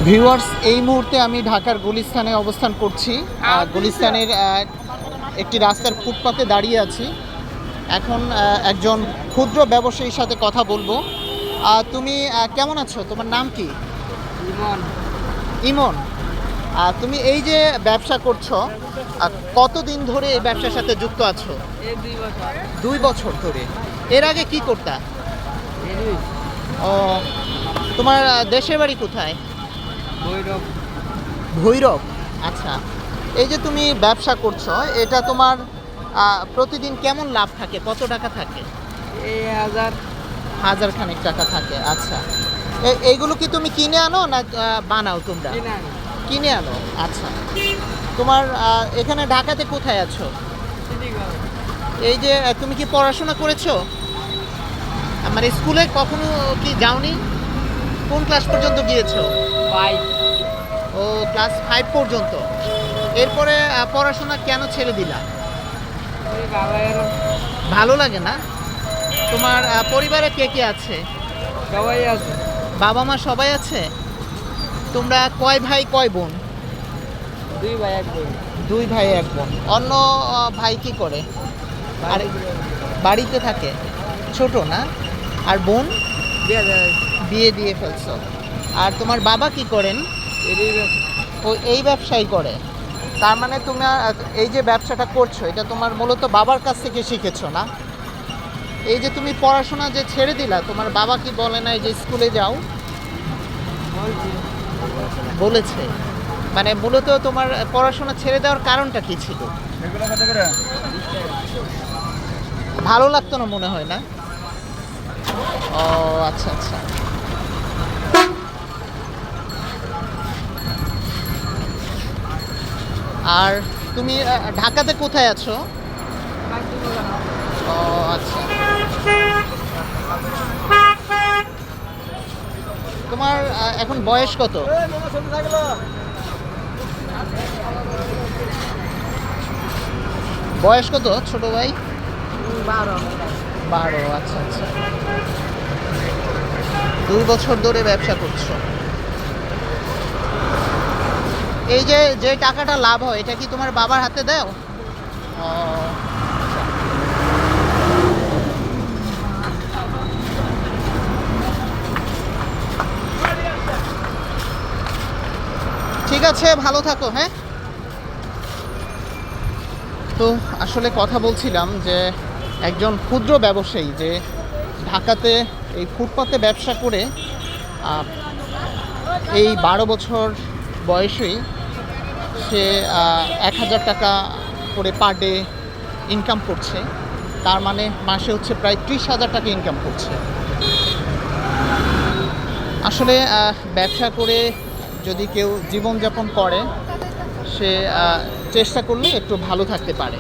Viewers, এই মুহূর্তে আমি ঢাকার গুলিস্তানে অবস্থান করছি। গুলিস্তানের একটি রাস্তার ফুটপাতে দাঁড়িয়ে আছি। এখন একজন ক্ষুদ্র ব্যবসায়ীর সাথে কথা বলবো। তুমি কেমন আছো? তোমার নাম কি? ইমন। ইমন, তুমি এই যে ব্যবসা করছো, কতদিন ধরে এই ব্যবসার সাথে যুক্ত আছো? এই 2 বছর। 2 বছর ধরে। এর আগে কি করতা? এই ও, তোমার দেশের বাড়ি কোথায়? ভৈরব। ভৈরব। আচ্ছা, এই যে তুমি ব্যবসা করছো, এটা তোমার প্রতিদিন কেমন লাভ থাকে? কত টাকা থাকে? এই 1000 হাজার খানেক টাকা থাকে। আচ্ছা, এইগুলো কি তুমি কিনে আনো না বানাও তোমরা? কিনা। কিনে আনো। আচ্ছা, তোমার এখানে ঢাকাতে কোথায় আছো? এই যে তুমি কি পড়াশোনা করেছো? আমার স্কুলে কখনো কি যাওনি? কোন ক্লাস পর্যন্ত গিয়েছো? 5। ও, ক্লাস 5 পর্যন্ত। এরপরে পড়াশোনা কেন ছেড়ে দিলা? ওই বাবা এর ভালো লাগে না? তোমার পরিবারে কে কে আছে? সবাই আছে। বাবা মা সবাই আছে? তোমরা কয় ভাই কয় বোন? 2 ভাই 1 বোন। 2 ভাই 1 বোন। অন্য ভাই কি করে? আর বাড়িতে থাকে? ছোট না? আর বোন? বিয়ে দেয়। বিয়ে দিয়ে ফেলছো। আর তোমার বাবা কি করেন? ও এই ব্যবসাই করে। তার মানে তুমি এই যে ব্যবসাটা করছো, এটা তোমার মূলত বাবার কাছ থেকে শিখেছো না? এই যে তুমি পড়াশোনা যে ছেড়ে দিলা, তোমার বাবা কি বলে নাই যে স্কুলে যাও? বলেছে। মানে মূলত তোমার পড়াশোনা ছেড়ে দেওয়ার কারণটা কি ছিল? ভালো লাগতো না মনে হয়, না? ও আচ্ছা আচ্ছা। আর তুমি ঢাকাতে কোথায় আছো? ও আচ্ছা। তোমার এখন বয়স কত? বয়স কত ছোট ভাই? 12। 12। আচ্ছা আচ্ছা। 2 বছর ধরে ব্যবসা করছো। এই যে যে টাকাটা লাভ হয়, এটা কি তোমার বাবার হাতে দাও? ও, ঠিক আছে, ভালো থাকো। হ্যাঁ, তো আসলে কথা বলছিলাম যে একজন ক্ষুদ্র ব্যবসায়ী যে ঢাকাতে এই ফুটপাতে ব্যবসা করে এই 12 বছর বয়সেই সে 1000 টাকা করে পার ডে ইনকাম করছে। তার মানে মাসে হচ্ছে প্রায় 30,000 টাকা ইনকাম করছে। আসলে ব্যবসা করে যদি কেউ জীবনযাপন করে, সে চেষ্টা করলে একটু ভালো থাকতে পারে।